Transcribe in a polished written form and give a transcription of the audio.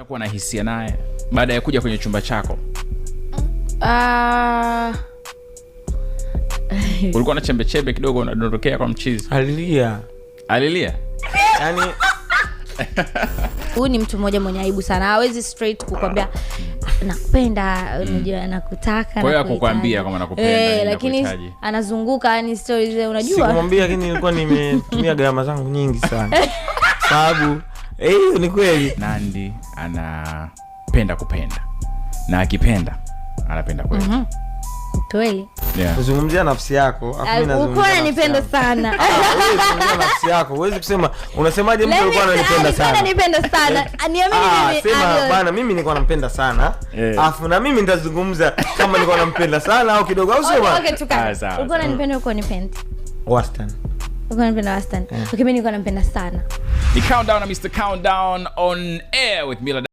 kuwa na hisia naye baada ya kuja kwenye chumba chako? Ulikuwa na chembe kidogo unadondokea kwa mchizi. Alilia? Yaani huyu ni mtu mmoja mwenye aibu sana. Hawezi straight kukwambia nakupenda, unajua nakutaka. Kwa hiyo akukwambia kama nakupenda, lakini anazunguka yani stories unajua. Sikumwambia, lakini nilikuwa nimetumia gharama zangu nyingi sana. Sababu ni kweli Nandy anapenda kupenda. Na akipenda anapenda kweli. Kweli. Kuzungumzia nafsi yako, afu mimi nazungumzia. Uko unanipenda sana. Kuzungumzia nafsi yako, huwezi kusema unasemaje mtu alikuwa ananipenda sana. Ananipenda sana. Niamini mimi. Sema bana mimi nilikuwa nampenda sana. Afu na mimi nitazungumza kama nilikuwa nampenda sana au kidogo au sio bana. Okay, tukana. Uko unanipenda uko unanipenda. Wastani. Uko unanipenda wastani. Okay, mimi nilikuwa nampenda sana. The Countdown na Mr. Countdown on air with Mila.